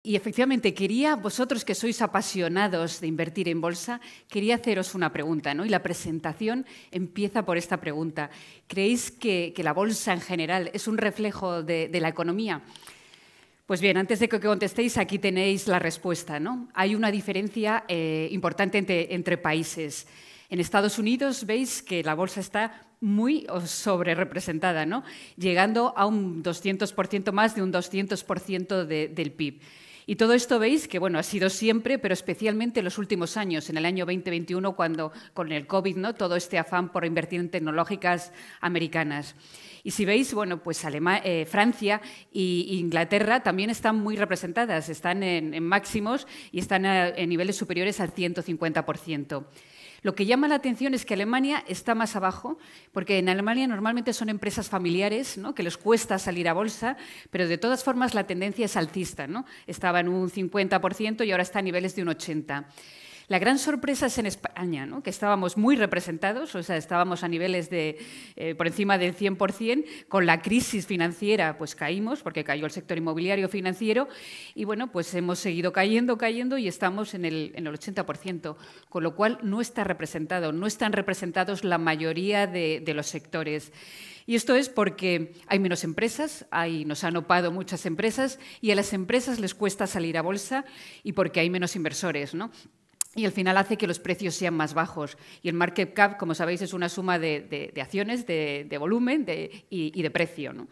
Y efectivamente, vosotros que sois apasionados de invertir en bolsa, quería haceros una pregunta, ¿no? Y la presentación empieza por esta pregunta. ¿Creéis que la bolsa en general es un reflejo de la economía? Pues bien, antes de que contestéis, aquí tenéis la respuesta, ¿no? Hay una diferencia importante entre países. En Estados Unidos veis que la bolsa está muy sobrerepresentada, ¿no? Llegando a un 200%, más de un 200% del PIB. Y todo esto veis que bueno, ha sido siempre, pero especialmente en los últimos años, en el año 2021, cuando con el COVID, ¿no? Todo este afán por invertir en tecnológicas americanas. Y si veis, bueno, pues Francia e Inglaterra también están muy representadas, están en máximos y están en niveles superiores al 150%. Lo que llama la atención es que Alemania está más abajo, porque en Alemania normalmente son empresas familiares, ¿no? Que les cuesta salir a bolsa, pero de todas formas la tendencia es alcista, ¿no? Estaba en un 50% y ahora está a niveles de un 80%. La gran sorpresa es en España, ¿no? Que estábamos muy representados, o sea, estábamos a niveles de por encima del 100%, con la crisis financiera pues caímos, porque cayó el sector inmobiliario financiero, y bueno, pues hemos seguido cayendo y estamos en el 80%, con lo cual no está representado, no están representados la mayoría de los sectores. Y esto es porque hay menos empresas, nos han opado muchas empresas, y a las empresas les cuesta salir a bolsa y porque hay menos inversores, ¿no? Y al final hace que los precios sean más bajos. Y el market cap, como sabéis, es una suma de acciones, de volumen y de precio, ¿no?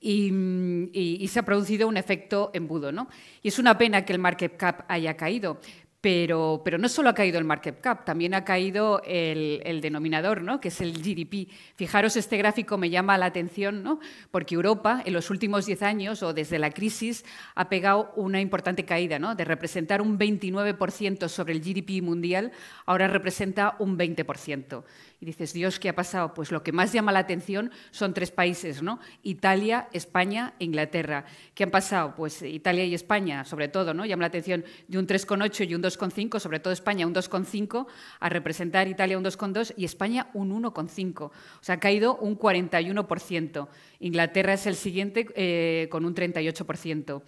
Y se ha producido un efecto embudo, ¿no? Y es una pena que el market cap haya caído. Pero no solo ha caído el market cap, también ha caído el denominador, ¿no? Que es el GDP. Fijaros, este gráfico me llama la atención, ¿no? Porque Europa, en los últimos 10 años o desde la crisis, ha pegado una importante caída, ¿no? De representar un 29% sobre el GDP mundial, ahora representa un 20%. Y dices, Dios, ¿qué ha pasado? Pues lo que más llama la atención son 3 países, ¿no? Italia, España e Inglaterra. ¿Qué han pasado? Pues Italia y España, sobre todo, ¿no? Llama la atención de un 3,8 y un 2,5, sobre todo España un 2,5, a representar Italia un 2,2 y España un 1,5. O sea, ha caído un 41%. Inglaterra es el siguiente con un 38%.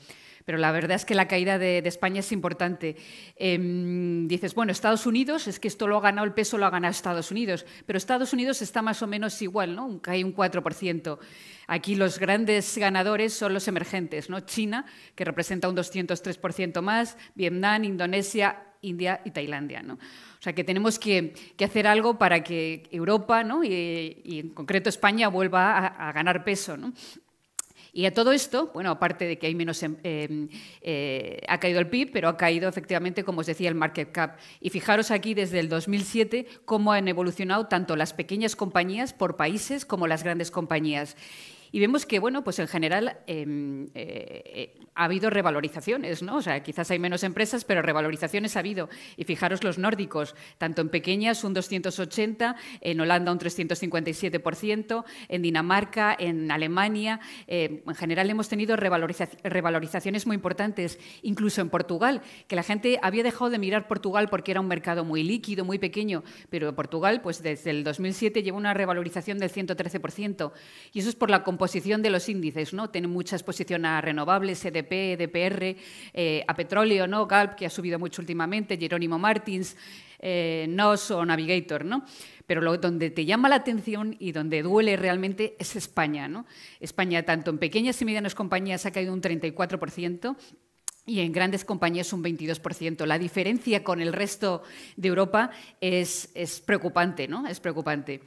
Pero la verdad es que la caída de España es importante. Dices, bueno, Estados Unidos, es que esto lo ha ganado, el peso lo ha ganado Estados Unidos, pero Estados Unidos está más o menos igual, ¿no? Cae un 4%. Aquí los grandes ganadores son los emergentes, ¿no? China, que representa un 203% más, Vietnam, Indonesia, India y Tailandia, ¿no? O sea, que tenemos que hacer algo para que Europa, ¿no? y en concreto España vuelva a ganar peso, ¿no? Y a todo esto, bueno, aparte de que hay menos, ha caído el PIB, pero ha caído efectivamente, como os decía, el market cap. Y fijaros aquí desde el 2007 cómo han evolucionado tanto las pequeñas compañías por países como las grandes compañías. Y vemos que, bueno, pues en general ha habido revalorizaciones, ¿no? O sea, quizás hay menos empresas, pero revalorizaciones ha habido. Y fijaros los nórdicos, tanto en pequeñas un 280, en Holanda un 357%, en Dinamarca, en Alemania. En general hemos tenido revalorizaciones muy importantes, incluso en Portugal, que la gente había dejado de mirar Portugal porque era un mercado muy líquido, muy pequeño, pero Portugal, pues desde el 2007 lleva una revalorización del 113%. Y eso es por la composición de los índices, ¿no? Tiene mucha exposición a renovables, EDP, EDPR, a petróleo, ¿no? Galp, que ha subido mucho últimamente, Jerónimo Martins, NOS o Navigator, ¿no? Pero donde te llama la atención y donde duele realmente es España, ¿no? España, tanto en pequeñas y medianas compañías, ha caído un 34%. Y en grandes compañías un 22%. La diferencia con el resto de Europa es preocupante, ¿no? Es preocupante.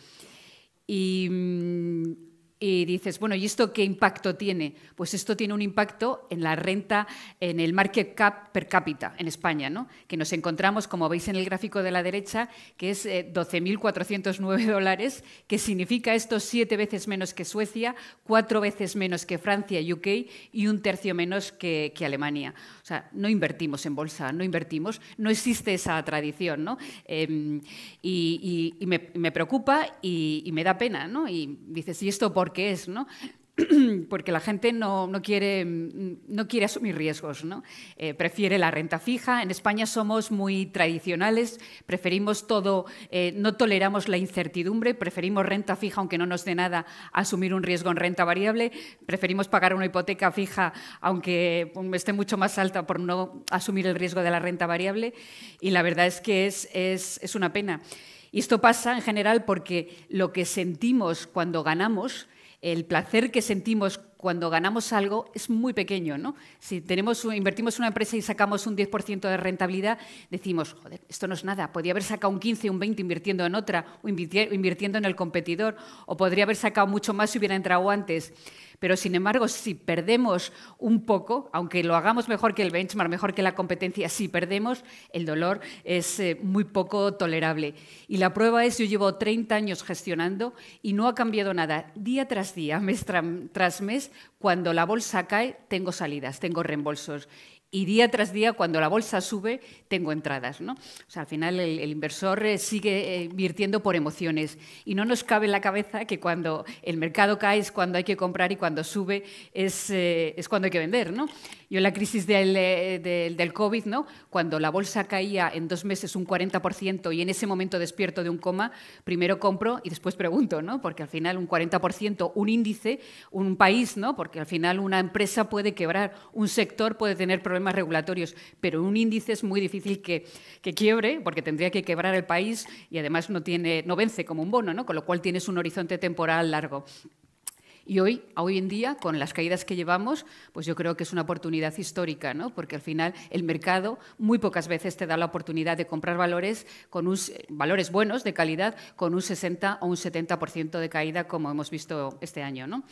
Y dices, bueno, ¿y esto qué impacto tiene? Pues esto tiene un impacto en la renta, en el market cap per cápita en España, ¿no? Que nos encontramos, como veis en el gráfico de la derecha, que es $12.409, que significa esto 7 veces menos que Suecia, 4 veces menos que Francia y UK y un tercio menos que Alemania. O sea, no invertimos en bolsa, no invertimos, no existe esa tradición, ¿no? Y me preocupa y me da pena, ¿no? Y dices, ¿y esto por qué es, no? porque la gente no quiere asumir riesgos, ¿no? Prefiere la renta fija. En España somos muy tradicionales, preferimos todo, no toleramos la incertidumbre, preferimos renta fija aunque no nos dé nada, asumir un riesgo en renta variable, preferimos pagar una hipoteca fija aunque esté mucho más alta por no asumir el riesgo de la renta variable, y la verdad es que es una pena. Y esto pasa en general porque lo que sentimos cuando ganamos, el placer que sentimos cuando ganamos algo es muy pequeño, ¿no? Si invertimos en una empresa y sacamos un 10% de rentabilidad, decimos, joder, esto no es nada, podría haber sacado un 15, un 20 invirtiendo en otra o invirtiendo en el competidor, o podría haber sacado mucho más si hubiera entrado antes. Pero, sin embargo, si perdemos un poco, aunque lo hagamos mejor que el benchmark, mejor que la competencia, si perdemos, el dolor es muy poco tolerable. Y la prueba es, yo llevo 30 años gestionando y no ha cambiado nada. Día tras día, mes tras mes, cuando la bolsa cae, tengo salidas, tengo reembolsos. Y día tras día, cuando la bolsa sube, tengo entradas, ¿no? O sea, al final el inversor sigue invirtiendo por emociones, y no nos cabe en la cabeza que cuando el mercado cae es cuando hay que comprar y cuando sube es cuando hay que vender, ¿no? Yo en la crisis del COVID, ¿no? Cuando la bolsa caía en 2 meses un 40% y en ese momento despierto de un coma, primero compro y después pregunto, ¿no? Porque al final un 40%, un índice, un país, ¿no? Porque al final una empresa puede quebrar, un sector puede tener problemas regulatorios, pero un índice es muy difícil que quiebre, porque tendría que quebrar el país y además no vence como un bono, ¿no? Con lo cual tienes un horizonte temporal largo. Y hoy en día, con las caídas que llevamos, pues yo creo que es una oportunidad histórica, ¿no? Porque al final el mercado muy pocas veces te da la oportunidad de comprar valores valores buenos, de calidad, con un 60 o un 70% de caída, como hemos visto este año, ¿no?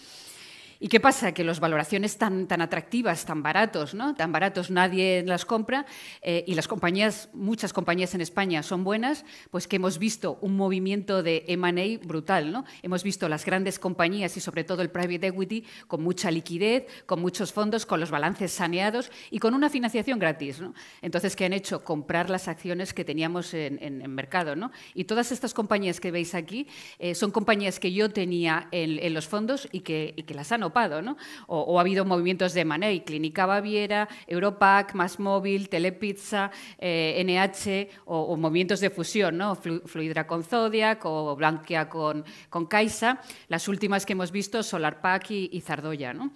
¿Y qué pasa? Que las valoraciones tan atractivas, tan baratos, ¿no? Tan baratos, nadie las compra, y las compañías, muchas compañías en España son buenas, pues que hemos visto un movimiento de M&A brutal, ¿no? Hemos visto las grandes compañías y sobre todo el private equity con mucha liquidez, con muchos fondos, con los balances saneados y con una financiación gratis, ¿no? Entonces, ¿qué han hecho? Comprar las acciones que teníamos en mercado, ¿no? Y todas estas compañías que veis aquí son compañías que yo tenía en los fondos y que las han opado, ¿no? O ha habido movimientos de M&A, Clínica Baviera, Europac, MásMóvil, Telepizza, NH, o movimientos de fusión, ¿no? Fluidra con Zodiac o Bankia con Caixa. Las últimas que hemos visto, SolarPac y Zardoya, ¿no?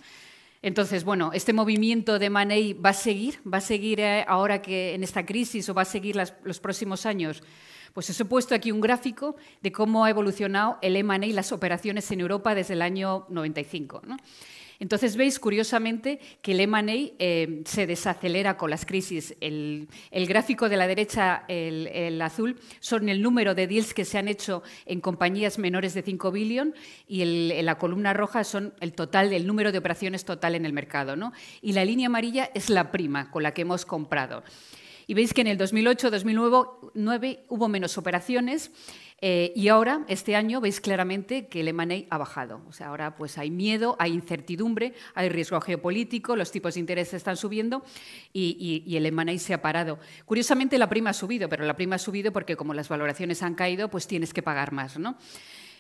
Entonces, bueno, este movimiento de M&A va a seguir ahora que en esta crisis, o va a seguir los próximos años. Pues os he puesto aquí un gráfico de cómo ha evolucionado el M&A y las operaciones en Europa desde el año 95, ¿no? Entonces, veis, curiosamente, que el M&A se desacelera con las crisis. El gráfico de la derecha, el azul, son el número de deals que se han hecho en compañías menores de 5 billion, y la columna roja son el número de operaciones total en el mercado, ¿no? Y la línea amarilla es la prima con la que hemos comprado. Y veis que en el 2008-2009 hubo menos operaciones, y ahora, este año, veis claramente que el M&A ha bajado. O sea, ahora pues hay miedo, hay incertidumbre, hay riesgo geopolítico, los tipos de interés están subiendo y el M&A se ha parado. Curiosamente, la prima ha subido, pero la prima ha subido porque como las valoraciones han caído, pues tienes que pagar más, ¿no?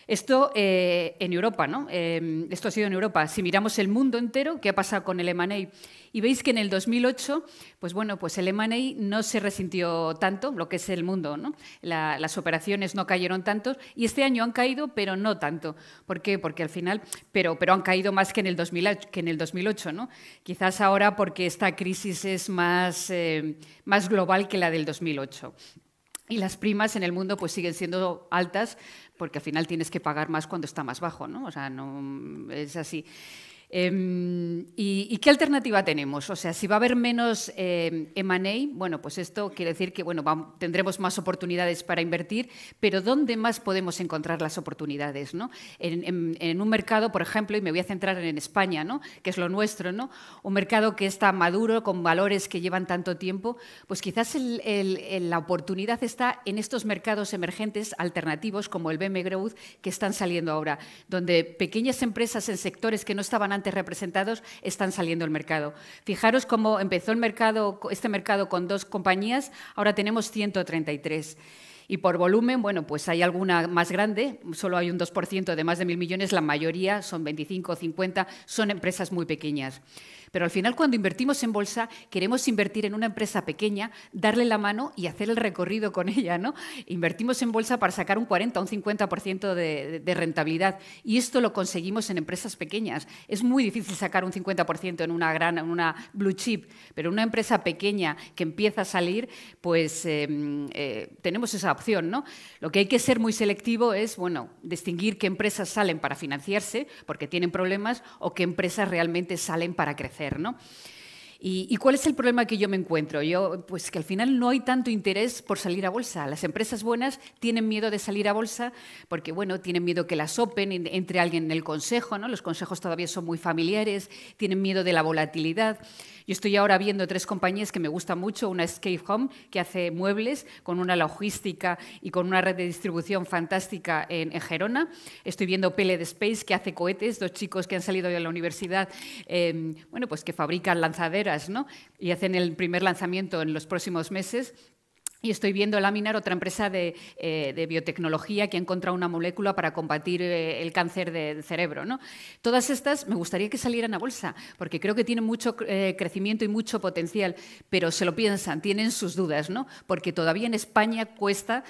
Esto en Europa, ¿no? Esto ha sido en Europa. Si miramos el mundo entero, ¿qué ha pasado con el M&A? Y veis que en el 2008, pues bueno, pues el M&A no se resintió tanto, lo que es el mundo, ¿no? Las operaciones no cayeron tanto, y este año han caído, pero no tanto. ¿Por qué? Porque al final, pero han caído más que en el 2008, ¿no? Quizás ahora porque esta crisis es más global que la del 2008. Y las primas en el mundo pues siguen siendo altas, porque al final tienes que pagar más cuando está más bajo, ¿no? O sea, no es así. ¿Y qué alternativa tenemos? O sea, si va a haber menos M&A, bueno, pues esto quiere decir que bueno, tendremos más oportunidades para invertir, pero ¿dónde más podemos encontrar las oportunidades, ¿no? En un mercado, por ejemplo, y me voy a centrar en España, ¿no? Que es lo nuestro, ¿no? Un mercado que está maduro, con valores que llevan tanto tiempo, pues quizás la oportunidad está en estos mercados emergentes alternativos como el BM Growth, que están saliendo ahora, donde pequeñas empresas en sectores que no estaban antes representados están saliendo al mercado. Fijaros cómo empezó este mercado con 2 compañías, ahora tenemos 133. Y por volumen, bueno, pues hay alguna más grande, solo hay un 2% de más de 1.000 millones, la mayoría son 25 o 50, son empresas muy pequeñas. Pero al final, cuando invertimos en bolsa, queremos invertir en una empresa pequeña, darle la mano y hacer el recorrido con ella, ¿no? Invertimos en bolsa para sacar un 40 o un 50% de rentabilidad. Y esto lo conseguimos en empresas pequeñas. Es muy difícil sacar un 50% en una blue chip, pero en una empresa pequeña que empieza a salir, pues tenemos esa opción, ¿no? Lo que hay que ser muy selectivo es, bueno, distinguir qué empresas salen para financiarse porque tienen problemas o qué empresas realmente salen para crecer, ¿no? ¿Y cuál es el problema que yo me encuentro? Pues que al final no hay tanto interés por salir a bolsa. Las empresas buenas tienen miedo de salir a bolsa porque, bueno, tienen miedo que las sopen, entre alguien en el consejo, ¿no? Los consejos todavía son muy familiares, tienen miedo de la volatilidad. Yo estoy ahora viendo 3 compañías que me gustan mucho. Una es Escape Home, que hace muebles con una logística y con una red de distribución fantástica en Gerona. Estoy viendo Pellet Space, que hace cohetes, 2 chicos que han salido de la universidad, bueno, pues que fabrican lanzaderas, ¿no? Y hacen el primer lanzamiento en los próximos meses. Y estoy viendo Laminar, otra empresa de biotecnología que ha encontrado una molécula para combatir el cáncer del cerebro, ¿no? Todas estas me gustaría que salieran a bolsa, porque creo que tienen mucho crecimiento y mucho potencial, pero se lo piensan, tienen sus dudas, ¿no? Porque todavía en España cuesta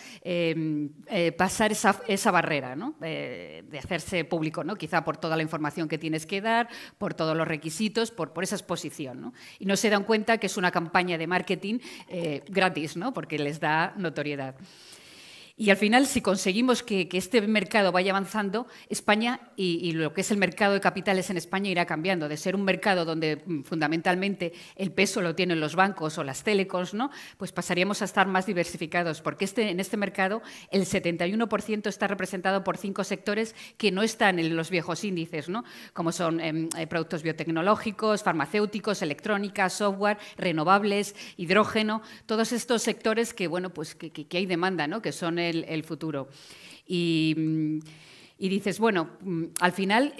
pasar esa barrera, ¿no? De hacerse público, ¿no? Quizá por toda la información que tienes que dar, por todos los requisitos, por esa exposición, ¿no? Y no se dan cuenta que es una campaña de marketing gratis, ¿no? Porque les da notoriedad. Y al final, si conseguimos que este mercado vaya avanzando, España y lo que es el mercado de capitales en España irá cambiando. De ser un mercado donde fundamentalmente el peso lo tienen los bancos o las telecoms, ¿no? Pues pasaríamos a estar más diversificados, porque en este mercado el 71% está representado por 5 sectores que no están en los viejos índices, ¿no? Como son productos biotecnológicos, farmacéuticos, electrónica, software, renovables, hidrógeno, todos estos sectores que, bueno, pues que hay demanda, ¿no? Que son el futuro. Y dices, bueno, al final,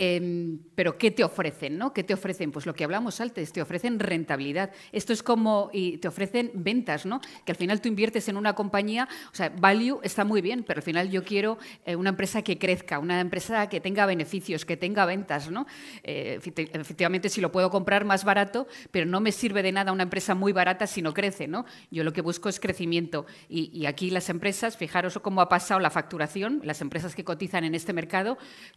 ¿pero qué te ofrecen, no? ¿Qué te ofrecen? Pues lo que hablamos antes, te ofrecen rentabilidad. Esto es como, y te ofrecen ventas, ¿no? Que al final tú inviertes en una compañía, o sea, value está muy bien, pero al final yo quiero una empresa que crezca, una empresa que tenga beneficios, que tenga ventas, ¿no? Efectivamente, si lo puedo comprar más barato, pero no me sirve de nada una empresa muy barata si no crece, ¿no? Yo lo que busco es crecimiento. Y aquí las empresas, fijaros cómo ha pasado la facturación, las empresas que cotizan en este mercado,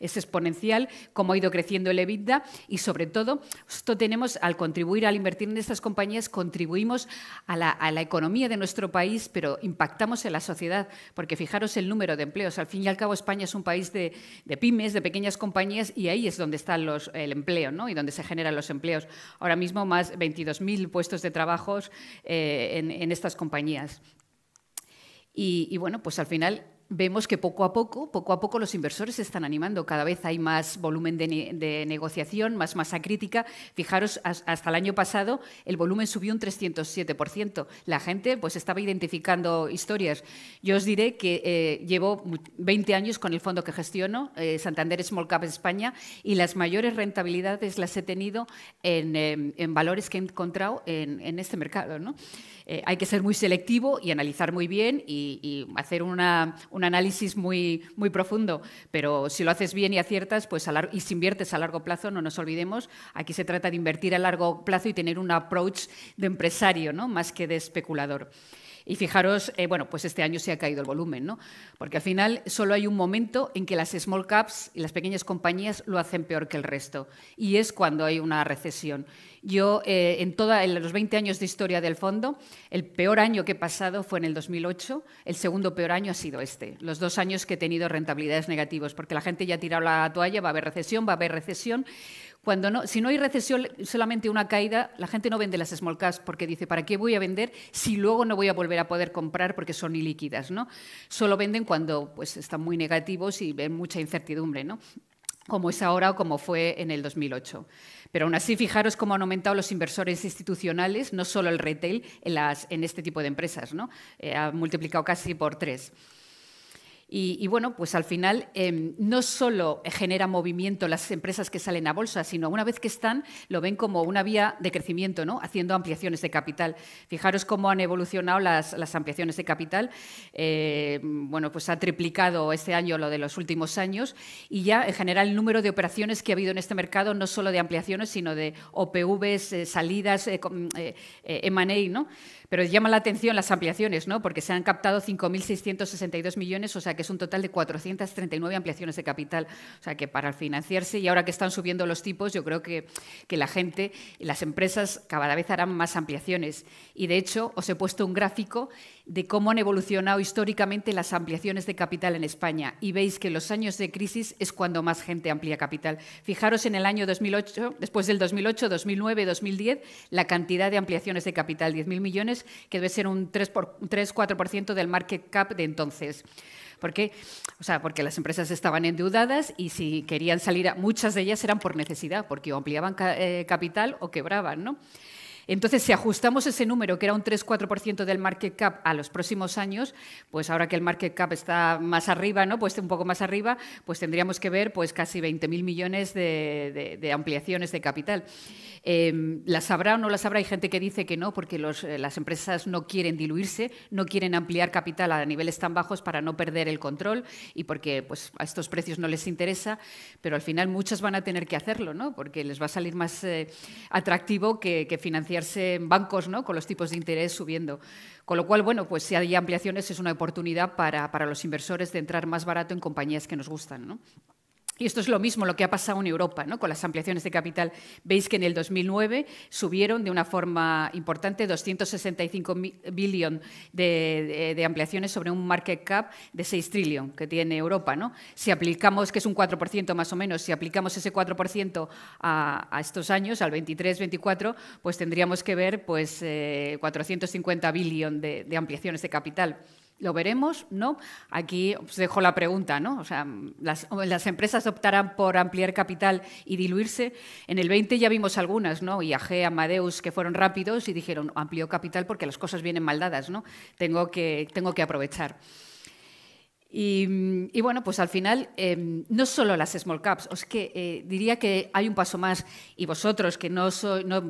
es exponencial, cómo ha ido creciendo el EBITDA y, sobre todo, esto tenemos, al contribuir, al invertir en estas compañías, contribuimos a la economía de nuestro país, pero impactamos en la sociedad, porque fijaros el número de empleos. Al fin y al cabo, España es un país de pymes, de pequeñas compañías, y ahí es donde está el empleo, ¿no? Y donde se generan los empleos. Ahora mismo, más 22.000 puestos de trabajo en estas compañías. Y bueno, pues al final vemos que poco a poco los inversores se están animando. Cada vez hay más volumen de negociación, más masa crítica. Fijaros, hasta el año pasado el volumen subió un 307%. La gente pues estaba identificando historias. Yo os diré que llevo 20 años con el fondo que gestiono, Santander Small Cap España, y las mayores rentabilidades las he tenido en valores que he encontrado en este mercado, ¿no? Hay que ser muy selectivo y analizar muy bien y hacer un análisis muy, muy profundo, pero si lo haces bien y aciertas, pues y si inviertes a largo plazo, no nos olvidemos, aquí se trata de invertir a largo plazo y tener un approach de empresario, ¿no? Más que de especulador. Y fijaros, bueno, pues este año se ha caído el volumen, ¿no? Porque al final solo hay un momento en que las small caps y las pequeñas compañías lo hacen peor que el resto, y es cuando hay una recesión. Yo, en los 20 años de historia del fondo, el peor año que he pasado fue en el 2008, el segundo peor año ha sido este, los 2 años que he tenido rentabilidades negativas, porque la gente ya ha tirado la toalla, va a haber recesión. Si no hay recesión, solamente una caída, la gente no vende las small caps porque dice, ¿para qué voy a vender si luego no voy a volver a poder comprar porque son ilíquidas, ¿no? Solo venden cuando pues, están muy negativos y ven mucha incertidumbre, ¿no? Como es ahora o como fue en el 2008. Pero aún así, fijaros cómo han aumentado los inversores institucionales, no solo el retail, en este tipo de empresas, ¿no? Ha multiplicado casi por 3. Y bueno, pues al final no solo genera movimiento las empresas que salen a bolsa, sino una vez que están, lo ven como una vía de crecimiento, ¿no? Haciendo ampliaciones de capital. Fijaros cómo han evolucionado las ampliaciones de capital. Bueno, pues ha triplicado este año lo de los últimos años y ya en general el número de operaciones que ha habido en este mercado, no solo de ampliaciones, sino de OPVs, salidas, M&A, ¿no? Pero llama la atención las ampliaciones, ¿no? Porque se han captado 5.662 millones, o sea que es un total de 439 ampliaciones de capital. O sea que para financiarse, y ahora que están subiendo los tipos, yo creo que la gente, las empresas cada vez harán más ampliaciones. Y de hecho, os he puesto un gráfico de cómo han evolucionado históricamente las ampliaciones de capital en España. Y veis que en los años de crisis es cuando más gente amplía capital. Fijaros en el año 2008, después del 2008, 2009, 2010, la cantidad de ampliaciones de capital, 10.000 millones, que debe ser un 3-4% del market cap de entonces. ¿Por qué? O sea, porque las empresas estaban endeudadas y si querían salir, muchas de ellas eran por necesidad, porque o ampliaban capital o quebraban, ¿no? Entonces, si ajustamos ese número, que era un 3-4% del market cap a los próximos años, pues ahora que el market cap está más arriba, ¿no? Pues un poco más arriba, pues tendríamos que ver pues casi 20.000 millones de ampliaciones de capital. ¿Las habrá o no las habrá? Hay gente que dice que no, porque las empresas no quieren diluirse, no quieren ampliar capital a niveles tan bajos para no perder el control y porque pues, a estos precios no les interesa, pero al final muchas van a tener que hacerlo, ¿no? Porque les va a salir más atractivo que financiarse en bancos, ¿no? Con los tipos de interés subiendo. Con lo cual, bueno, pues si hay ampliaciones es una oportunidad para los inversores de entrar más barato en compañías que nos gustan, ¿no? Y esto es lo mismo lo que ha pasado en Europa, ¿no? Con las ampliaciones de capital. Veis que en el 2009 subieron de una forma importante 265 billion de ampliaciones sobre un market cap de 6 trillion que tiene Europa, ¿no? Si aplicamos, que es un 4% más o menos, si aplicamos ese 4% a estos años, al 23-24, pues tendríamos que ver pues, 450 billion de ampliaciones de capital. ¿Lo veremos? ¿No? Aquí os dejo la pregunta, ¿no? O sea, las empresas optarán por ampliar capital y diluirse. En el 20 ya vimos algunas, ¿no? IAG, Amadeus, que fueron rápidos y dijeron, amplió capital porque las cosas vienen mal dadas, ¿no? Tengo que aprovechar. Y bueno, pues al final, no solo las small caps, os que diría que hay un paso más y vosotros que no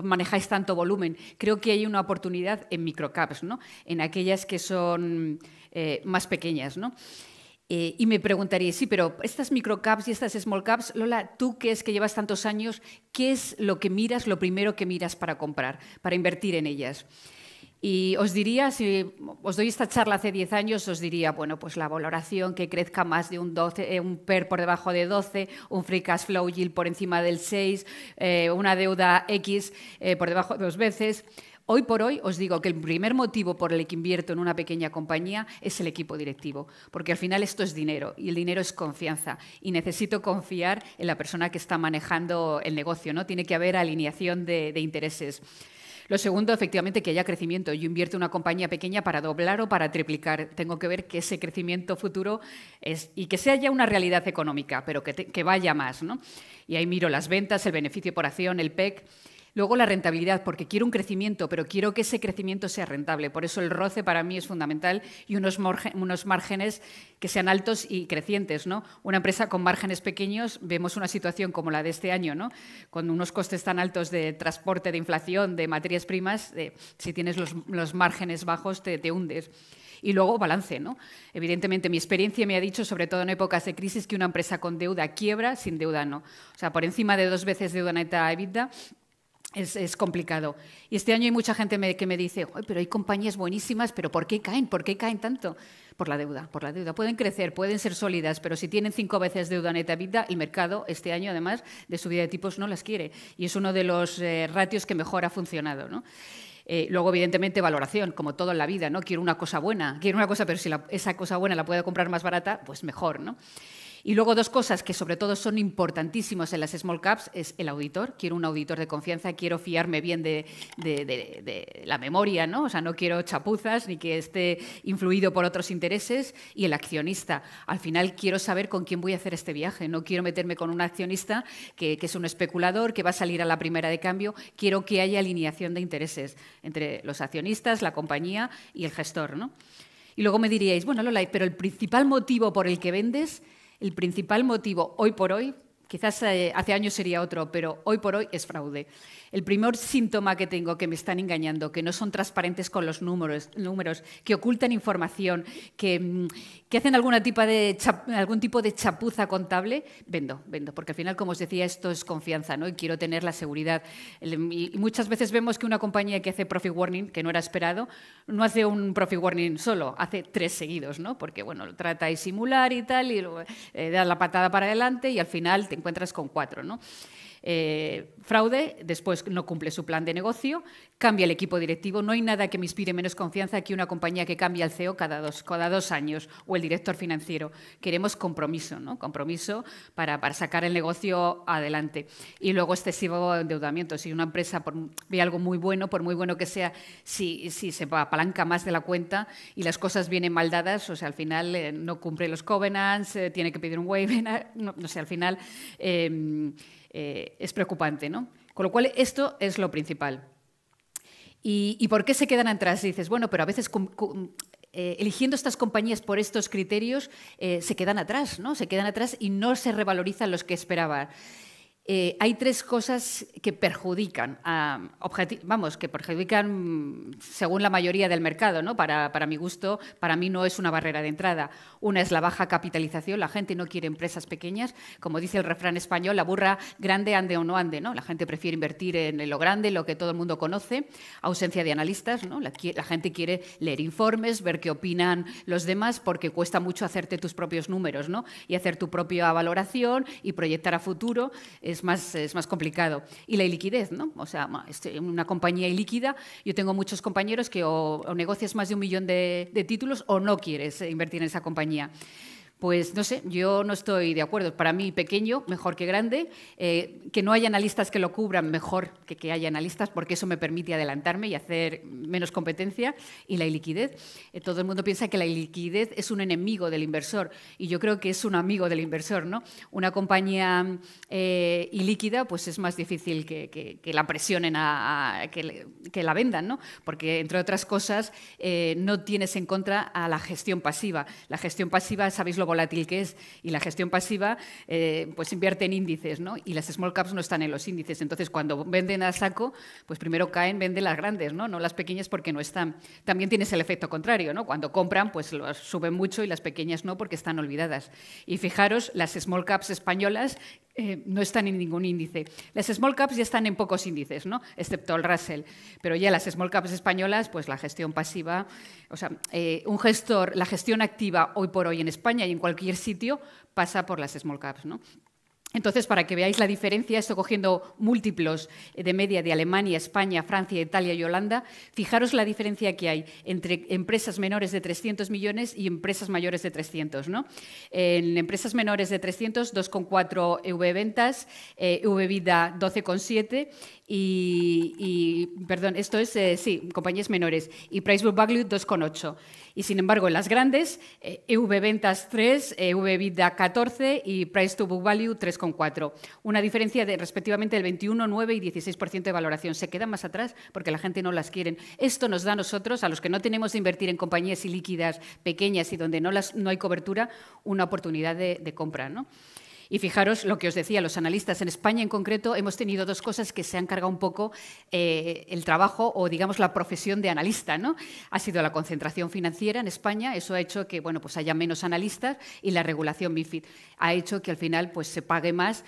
manejáis tanto volumen, creo que hay una oportunidad en microcaps, ¿no? En aquellas que son más pequeñas, ¿no? Y me preguntaría, sí, pero estas microcaps y estas small caps, Lola, tú que es que llevas tantos años, ¿qué es lo que miras, lo primero que miras para comprar, para invertir en ellas? Y os diría, si os doy esta charla hace 10 años, os diría, bueno, pues la valoración que crezca más de un 12, un PER por debajo de 12, un free cash flow yield por encima del 6, una deuda X por debajo de 2 veces. Hoy por hoy os digo que el primer motivo por el que invierto en una pequeña compañía es el equipo directivo, porque al final esto es dinero y el dinero es confianza y necesito confiar en la persona que está manejando el negocio, ¿no? Tiene que haber alineación de intereses. Lo segundo, efectivamente, que haya crecimiento. Yo invierto en una compañía pequeña para doblar o para triplicar. Tengo que ver que ese crecimiento futuro es, y que sea ya una realidad económica, pero que vaya más, ¿no? Y ahí miro las ventas, el beneficio por acción, el PEC. Luego la rentabilidad, porque quiero un crecimiento, pero quiero que ese crecimiento sea rentable. Por eso el ROCE para mí es fundamental y unos márgenes que sean altos y crecientes, ¿no? Una empresa con márgenes pequeños, vemos una situación como la de este año, ¿no? Con unos costes tan altos de transporte, de inflación, de materias primas, si tienes los márgenes bajos te hundes. Y luego balance, ¿no? Evidentemente, mi experiencia me ha dicho, sobre todo en épocas de crisis, que una empresa con deuda quiebra, sin deuda no. O sea, por encima de 2 veces deuda neta a EBITDA, es complicado. Y este año hay mucha gente que me dice, pero hay compañías buenísimas, pero ¿por qué caen? ¿Por qué caen tanto? Por la deuda, por la deuda. Pueden crecer, pueden ser sólidas, pero si tienen 5 veces deuda neta EBITDA, el mercado este año, además, de subida de tipos no las quiere. Y es uno de los ratios que mejor ha funcionado, ¿no? Luego, evidentemente, valoración, como todo en la vida, ¿no? Quiero una cosa buena, pero si esa cosa buena la puedo comprar más barata, pues mejor, ¿no? Y luego 2 cosas que sobre todo son importantísimas en las small caps es el auditor. Quiero un auditor de confianza, quiero fiarme bien de la memoria, ¿no? O sea, no quiero chapuzas ni que esté influido por otros intereses. Y el accionista. Al final quiero saber con quién voy a hacer este viaje. No quiero meterme con un accionista que es un especulador, que va a salir a la primera de cambio. Quiero que haya alineación de intereses entre los accionistas, la compañía y el gestor, ¿no? Y luego me diríais, bueno, Lola, pero el principal motivo por el que vendes, el principal motivo hoy por hoy, quizás hace años sería otro, pero hoy por hoy es fraude. El primer síntoma que tengo, que me están engañando, que no son transparentes con los números, que ocultan información, que hacen algún tipo de chapuza contable, vendo, porque al final, como os decía, esto es confianza, ¿no? Y quiero tener la seguridad. Y muchas veces vemos que una compañía que hace profit warning, que no era esperado, no hace un profit warning solo, hace 3 seguidos, ¿no? Porque, bueno, trata de simular y tal, y da la patada para adelante y al final te encuentras con 4, ¿no? Fraude, después no cumple su plan de negocio, cambia el equipo directivo. No hay nada que me inspire menos confianza que una compañía que cambia el CEO cada dos años o el director financiero. Queremos compromiso, ¿no? Compromiso para sacar el negocio adelante. Y luego excesivo endeudamiento. Si una empresa ve algo muy bueno, por muy bueno que sea, si se apalanca más de la cuenta y las cosas vienen mal dadas, o sea, al final no cumple los covenants, tiene que pedir un waiver, no sé, al final es preocupante, ¿no? Con lo cual, esto es lo principal. ¿Y por qué se quedan atrás? Dices, bueno, pero a veces eligiendo estas compañías por estos criterios se quedan atrás, ¿no? Se quedan atrás y no se revalorizan los que esperaban. Hay 3 cosas que perjudican, según la mayoría del mercado, ¿no? Para mi gusto, para mí no es una barrera de entrada. Una es la baja capitalización, la gente no quiere empresas pequeñas. Como dice el refrán español, la burra grande ande o no ande, ¿no? La gente prefiere invertir en lo grande, lo que todo el mundo conoce. Ausencia de analistas, ¿no? La gente quiere leer informes, ver qué opinan los demás, porque cuesta mucho hacerte tus propios números, ¿no? Y hacer tu propia valoración y proyectar a futuro. Es más complicado. Y la iliquidez, ¿no? O sea, una compañía ilíquida, yo tengo muchos compañeros que o negocias más de 1 millón de títulos o no quieres invertir en esa compañía. Pues no sé, yo no estoy de acuerdo. Para mí, pequeño, mejor que grande. Que no haya analistas que lo cubran, mejor que haya analistas, porque eso me permite adelantarme y hacer menos competencia. Y la iliquidez. Todo el mundo piensa que la iliquidez es un enemigo del inversor. Y yo creo que es un amigo del inversor, ¿no? Una compañía ilíquida, pues es más difícil que la presionen que la vendan, ¿no? Porque, entre otras cosas, no tienes en contra a la gestión pasiva. La gestión pasiva, sabéis lo volátil que es, y la gestión pasiva pues invierte en índices, ¿no? Y las small caps no están en los índices. Entonces, cuando venden a saco, pues primero caen, venden las grandes, ¿no? No las pequeñas porque no están. También tienes el efecto contrario, ¿no? Cuando compran, pues las suben mucho y las pequeñas no porque están olvidadas. Y fijaros, las small caps españolas no están en ningún índice. Las small caps ya están en pocos índices, ¿no? Excepto el Russell. Pero ya las small caps españolas, pues la gestión pasiva, o sea, un gestor, la gestión activa hoy por hoy en España y en cualquier sitio pasa por las small caps, ¿no? Entonces, para que veáis la diferencia, estoy cogiendo múltiplos de media de Alemania, España, Francia, Italia y Holanda. Fijaros la diferencia que hay entre empresas menores de 300 millones y empresas mayores de 300, ¿no? En empresas menores de 300, 2,4 EV ventas, EV EBITDA 12,7 perdón, esto es, sí, compañías menores, y Price Book Value 2,8. Y, sin embargo, en las grandes, EV ventas 3, EV EBITDA 14 y Price to Book Value 3,4. Una diferencia de respectivamente del 21, 9 y 16% de valoración. Se quedan más atrás porque la gente no las quiere. Esto nos da a nosotros, a los que no tenemos de invertir en compañías ilíquidas, pequeñas y donde no hay cobertura, una oportunidad de compra, ¿no? Y fijaros lo que os decía, los analistas en España en concreto hemos tenido 2 cosas que se han cargado un poco el trabajo o, digamos, la profesión de analista, ¿no? Ha sido la concentración financiera en España, eso ha hecho que, bueno, pues haya menos analistas, y la regulación MiFID ha hecho que al final pues se pague más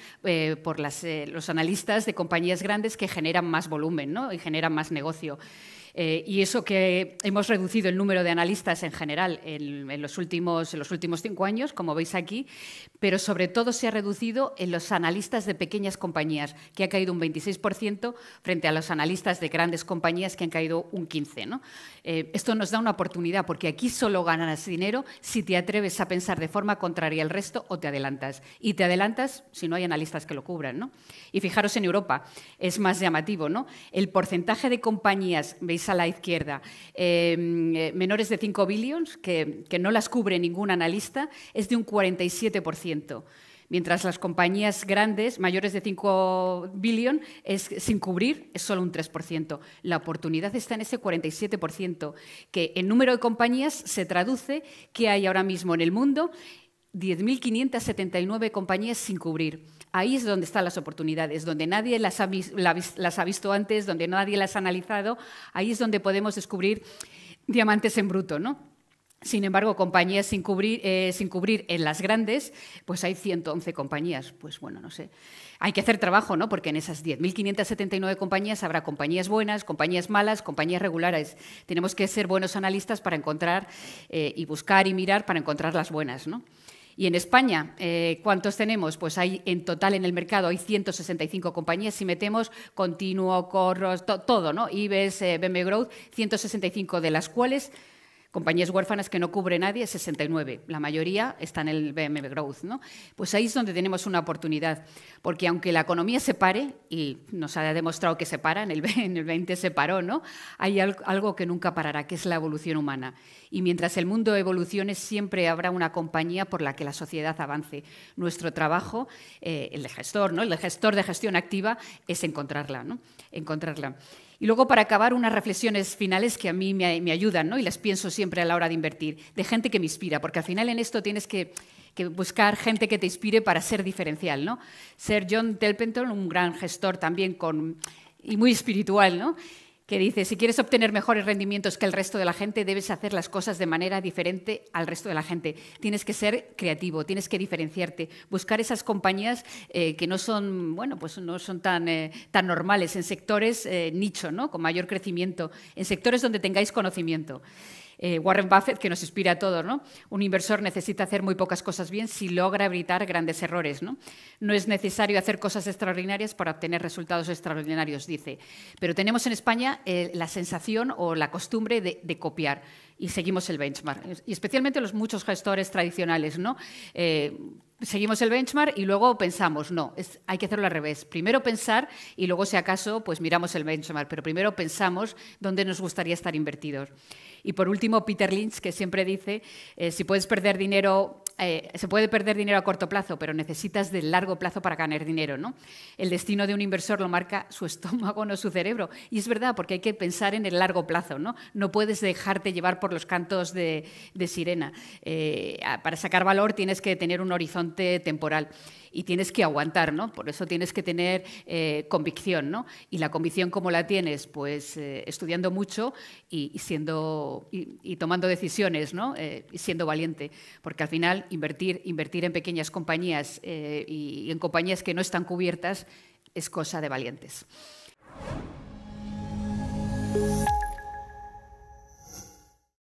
por los analistas de compañías grandes que generan más volumen, ¿no? Y generan más negocio. Y eso que hemos reducido el número de analistas en general en los últimos 5 años, como veis aquí, pero sobre todo se ha reducido en los analistas de pequeñas compañías, que ha caído un 26% frente a los analistas de grandes compañías, que han caído un 15%, ¿no? Esto nos da una oportunidad, porque aquí solo ganas dinero si te atreves a pensar de forma contraria al resto o te adelantas. Y te adelantas si no hay analistas que lo cubran, ¿no? Y fijaros en Europa, es más llamativo, ¿no? El porcentaje de compañías, veis a la izquierda, menores de 5 billions, que no las cubre ningún analista, es de un 47%. Mientras las compañías grandes, mayores de 5 billion, sin cubrir, es solo un 3%. La oportunidad está en ese 47%, que en número de compañías se traduce que hay ahora mismo en el mundo 10.579 compañías sin cubrir. Ahí es donde están las oportunidades, donde nadie las ha visto antes, donde nadie las ha analizado. Ahí es donde podemos descubrir diamantes en bruto, ¿no? Sin embargo, compañías sin cubrir en las grandes, pues hay 111 compañías. Pues bueno, no sé. Hay que hacer trabajo, ¿no? Porque en esas 10.579 compañías habrá compañías buenas, compañías malas, compañías regulares. Tenemos que ser buenos analistas para encontrar y buscar y mirar para encontrar las buenas, ¿no? Y en España, ¿cuántos tenemos? Pues hay en total en el mercado hay 165 compañías. Si metemos Continuo, Corros, todo, ¿no? IBEX, BMW Growth, 165, de las cuales compañías huérfanas que no cubre nadie, 69. La mayoría está en el BMW Growth, ¿no? Pues ahí es donde tenemos una oportunidad, porque aunque la economía se pare, y nos ha demostrado que se para, en el 20 se paró, ¿no? Hay algo que nunca parará, que es la evolución humana. Y mientras el mundo evolucione, siempre habrá una compañía por la que la sociedad avance. Nuestro trabajo, el de gestor, ¿no? El de gestor de gestión activa, es encontrarla, ¿no? Encontrarla. Y luego, para acabar, unas reflexiones finales que a mí me ayudan, ¿no? Y las pienso siempre a la hora de invertir, de gente que me inspira, porque al final en esto tienes que buscar gente que te inspire para ser diferencial, ¿no? Ser John Templeton, un gran gestor también y muy espiritual, ¿no? Que dice, si quieres obtener mejores rendimientos que el resto de la gente, debes hacer las cosas de manera diferente al resto de la gente. Tienes que ser creativo, tienes que diferenciarte, buscar esas compañías que no son, bueno, pues no son tan normales, en sectores nicho, ¿no? Con mayor crecimiento, en sectores donde tengáis conocimiento. Warren Buffett, que nos inspira a todos, ¿no? Un inversor necesita hacer muy pocas cosas bien si logra evitar grandes errores, ¿no? No es necesario hacer cosas extraordinarias para obtener resultados extraordinarios, dice. Pero tenemos en España la sensación o la costumbre de copiar y seguimos el benchmark. Y especialmente los muchos gestores tradicionales, ¿no? Seguimos el benchmark y luego pensamos, no, hay que hacerlo al revés. Primero pensar y luego, si acaso, pues miramos el benchmark, pero primero pensamos dónde nos gustaría estar invertidos. Y por último, Peter Lynch, que siempre dice, si puedes perder dinero, se puede perder dinero a corto plazo, pero necesitas de largo plazo para ganar dinero, ¿no? El destino de un inversor lo marca su estómago, no su cerebro. Y es verdad, porque hay que pensar en el largo plazo, ¿no? No puedes dejarte llevar por los cantos de sirena. Para sacar valor tienes que tener un horizonte temporal y tienes que aguantar, ¿no? Por eso tienes que tener convicción, ¿no? Y la convicción, ¿cómo la tienes? Pues estudiando mucho y tomando decisiones, ¿no? Y siendo valiente, porque al final invertir en pequeñas compañías y en compañías que no están cubiertas es cosa de valientes.